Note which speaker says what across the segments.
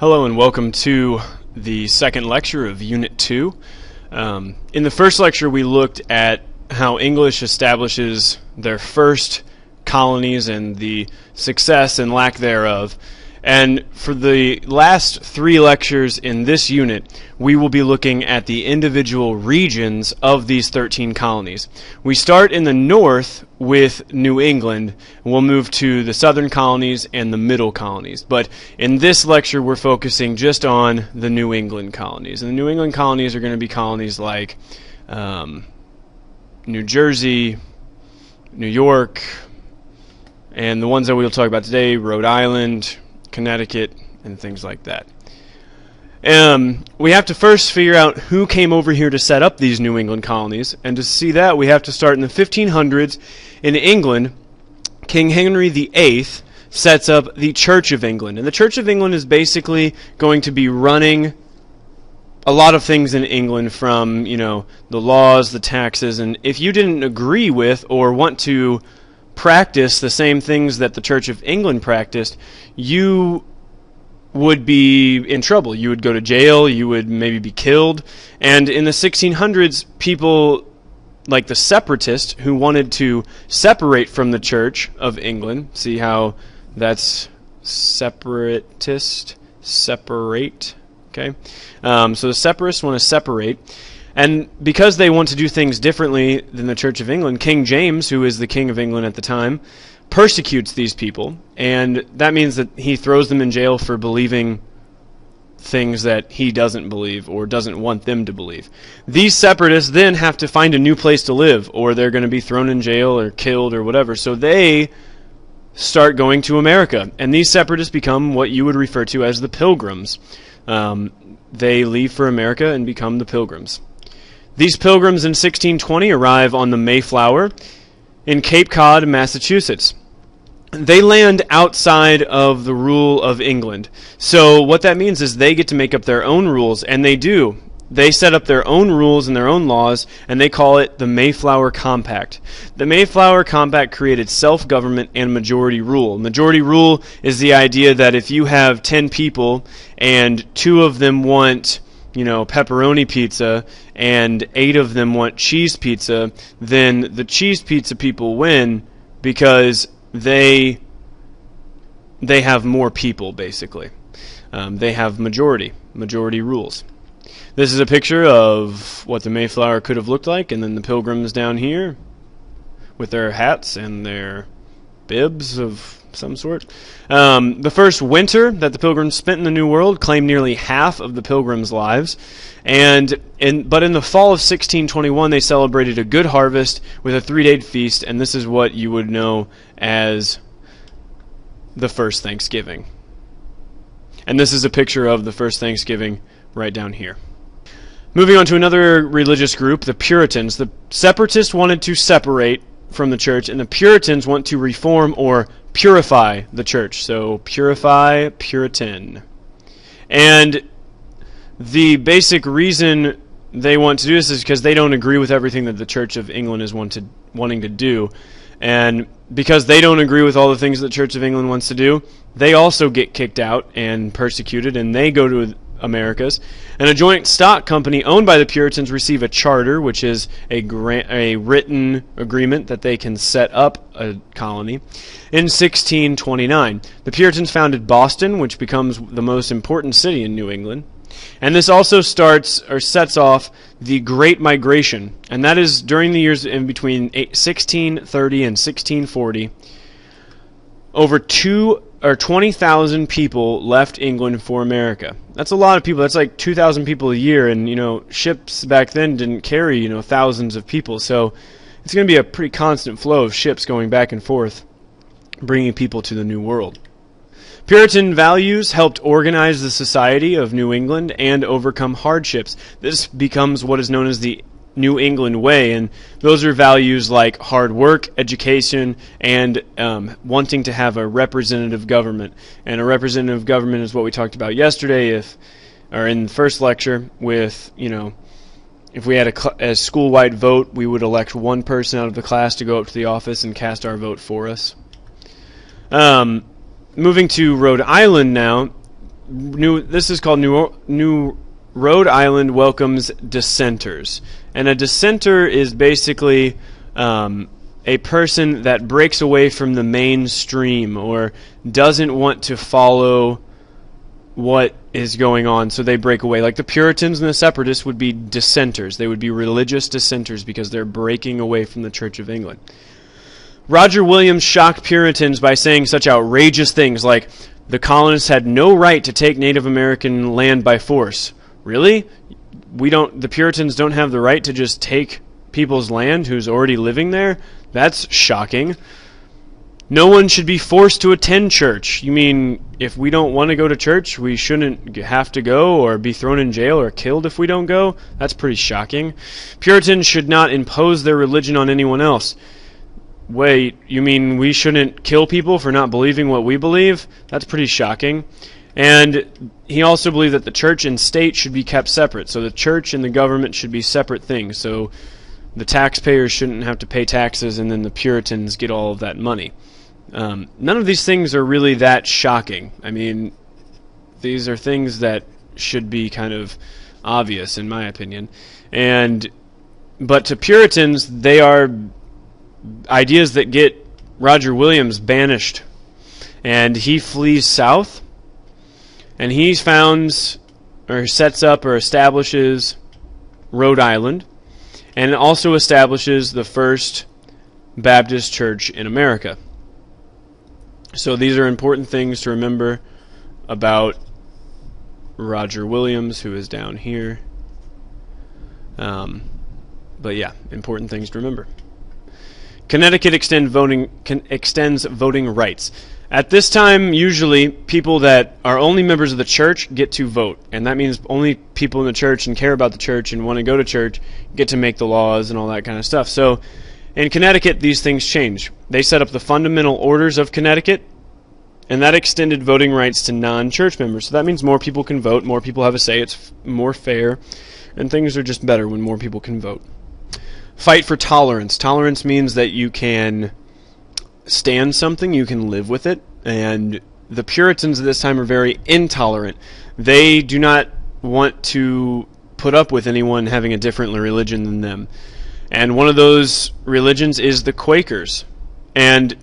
Speaker 1: Hello and welcome to the second lecture of Unit 2. In the first lecture we looked at how English establishes their first colonies and the success and lack thereof. And for the last three lectures in this unit, we will be looking at the individual regions of these 13 colonies. We start in the north with New England, and we'll move to the southern colonies and the middle colonies. But in this lecture, we're focusing just on the New England colonies. And the New England colonies are going to be colonies like New Jersey, New York, and the ones that we'll talk about today, Rhode Island, Connecticut, and things like that. We have to first figure out who came over here to set up these New England colonies, and to see that we have to start in the 1500s. In England, King Henry VIII sets up the Church of England, and the Church of England is basically going to be running a lot of things in England, from the laws, the taxes, and if you didn't agree with or want to practice the same things that the Church of England practiced, you would be in trouble. You would go to jail, you would maybe be killed. And in the 1600s, people like the separatists who wanted to separate from the Church of England, see how that's separatist, separate, okay? So the separatists want to separate. And because they want to do things differently than the Church of England, King James, who is the King of England at the time, persecutes these people. And that means that he throws them in jail for believing things that he doesn't believe or doesn't want them to believe. These separatists then have to find a new place to live, or they're going to be thrown in jail or killed or whatever. So they start going to America. And these separatists become what you would refer to as the pilgrims. They leave for America and become the pilgrims. These pilgrims in 1620 arrive on the Mayflower in Cape Cod, Massachusetts. They land outside of the rule of England. So what that means is they get to make up their own rules, and they do. They set up their own rules and their own laws, and they call it the Mayflower Compact. The Mayflower Compact created self-government and majority rule. Majority rule is the idea that if you have 10 people and 2 of them want pepperoni pizza, and 8 of them want cheese pizza, then the cheese pizza people win because they have more people, basically. They have majority rules. This is a picture of what the Mayflower could have looked like, and then the pilgrims down here with their hats and their bibs of some sort. The first winter that the pilgrims spent in the New World claimed nearly half of the pilgrims' lives. But in the fall of 1621, they celebrated a good harvest with a 3-day feast, and this is what you would know as the first Thanksgiving. And this is a picture of the first Thanksgiving right down here. Moving on to another religious group, the Puritans. The separatists wanted to separate from the church, and the Puritans want to reform or purify the church. So purify, Puritan. And the basic reason they want to do this is because they don't agree with everything that the Church of England is wanting to do. And because they don't agree with all the things that the Church of England wants to do, they also get kicked out and persecuted, and they go to Americas. And a joint stock company owned by the Puritans receive a charter, which is a written agreement that they can set up a colony. In 1629, the Puritans founded Boston, which becomes the most important city in New England. And this also sets off the Great Migration, and that is during the years in between 1630 and 1640. Over 20,000 people left England for America. That's a lot of people. That's like 2,000 people a year, and ships back then didn't carry thousands of people. So it's going to be a pretty constant flow of ships going back and forth, bringing people to the New World. Puritan values helped organize the society of New England and overcome hardships. This becomes what is known as the New England Way, and those are values like hard work, education, and wanting to have a representative government. And a representative government is what we talked about yesterday, in the first lecture, with if we had a school-wide vote, we would elect one person out of the class to go up to the office and cast our vote for us. Moving to Rhode Island now, This is called New Rhode Island welcomes Dissenters. And a dissenter is basically a person that breaks away from the mainstream or doesn't want to follow what is going on, so they break away. Like the Puritans and the separatists would be dissenters. They would be religious dissenters because they're breaking away from the Church of England. Roger Williams shocked Puritans by saying such outrageous things like, the colonists had no right to take Native American land by force. Really? The Puritans don't have the right to just take people's land who's already living there? That's shocking. No one should be forced to attend church. You mean if we don't want to go to church, we shouldn't have to go or be thrown in jail or killed if we don't go? That's pretty shocking. Puritans should not impose their religion on anyone else. Wait, you mean we shouldn't kill people for not believing what we believe? That's pretty shocking. And he also believed that the church and state should be kept separate. So the church and the government should be separate things. So the taxpayers shouldn't have to pay taxes, and then the Puritans get all of that money. None of these things are really that shocking. I mean, these are things that should be kind of obvious, in my opinion. But to Puritans, they are ideas that get Roger Williams banished. And he flees south, and he founds, or sets up, or establishes Rhode Island, and also establishes the first Baptist church in America. So these are important things to remember about Roger Williams, who is down here. But yeah, important things to remember. Connecticut extends voting rights. At this time, usually, people that are only members of the church get to vote. And that means only people in the church and care about the church and want to go to church get to make the laws and all that kind of stuff. So in Connecticut, these things change. They set up the Fundamental Orders of Connecticut, and that extended voting rights to non-church members. So that means more people can vote, more people have a say, it's more fair, and things are just better when more people can vote. Fight for tolerance. Tolerance means that you can stand something, you can live with it, and the Puritans at this time are very intolerant. They do not want to put up with anyone having a different religion than them. And one of those religions is the Quakers. And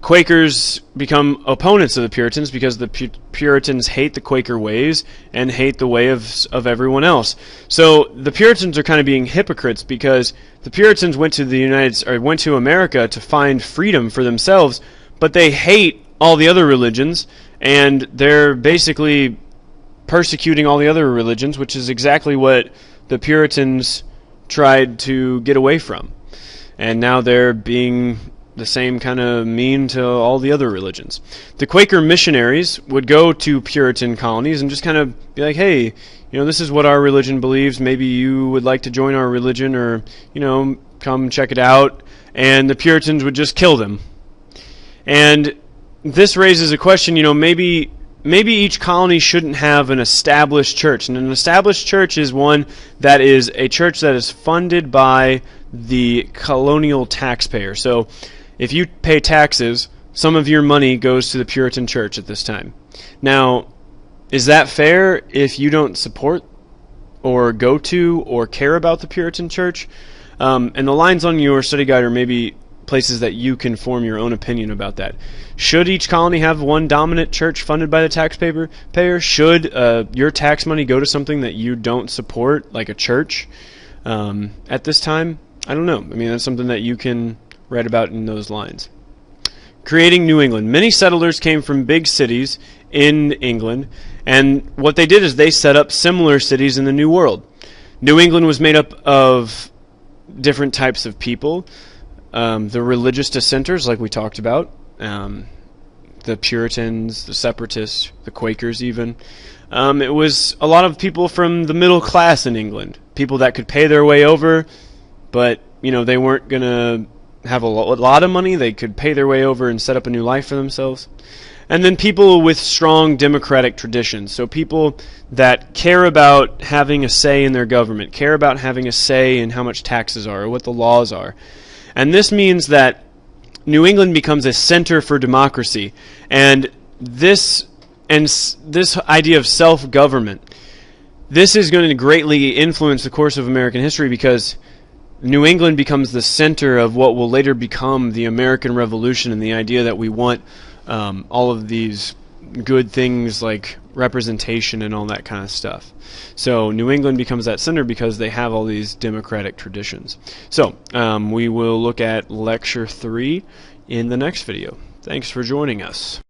Speaker 1: Quakers become opponents of the Puritans because the Puritans hate the Quaker ways and hate the way of everyone else. So the Puritans are kind of being hypocrites because the Puritans went to America to find freedom for themselves, but they hate all the other religions, and they're basically persecuting all the other religions, which is exactly what the Puritans tried to get away from. And now they're being the same kind of mean to all the other religions. The Quaker missionaries would go to Puritan colonies and just kind of be like, hey, this is what our religion believes. Maybe you would like to join our religion, or, come check it out. And the Puritans would just kill them. And this raises a question, maybe each colony shouldn't have an established church. And an established church is one that is a church that is funded by the colonial taxpayer. So if you pay taxes, some of your money goes to the Puritan church at this time. Now, is that fair if you don't support or go to or care about the Puritan church? And the lines on your study guide are maybe places that you can form your own opinion about that. Should each colony have one dominant church funded by the taxpayer? Should your tax money go to something that you don't support, like a church, at this time? I don't know. I mean, that's something that you can write about in those lines. Creating New England. Many settlers came from big cities in England, and what they did is they set up similar cities in the New World. New England was made up of different types of people. The religious dissenters, like we talked about, the Puritans, the separatists, the Quakers even. It was a lot of people from the middle class in England, people that could pay their way over, but they weren't going to have a lot of money. They could pay their way over and set up a new life for themselves. And then people with strong democratic traditions. So people that care about having a say in their government, care about having a say in how much taxes are or what the laws are. And this means that New England becomes a center for democracy. And this And this idea of self-government, this is going to greatly influence the course of American history, because New England becomes the center of what will later become the American Revolution, and the idea that we want all of these good things like representation and all that kind of stuff. So New England becomes that center because they have all these democratic traditions. So we will look at Lecture 3 in the next video. Thanks for joining us.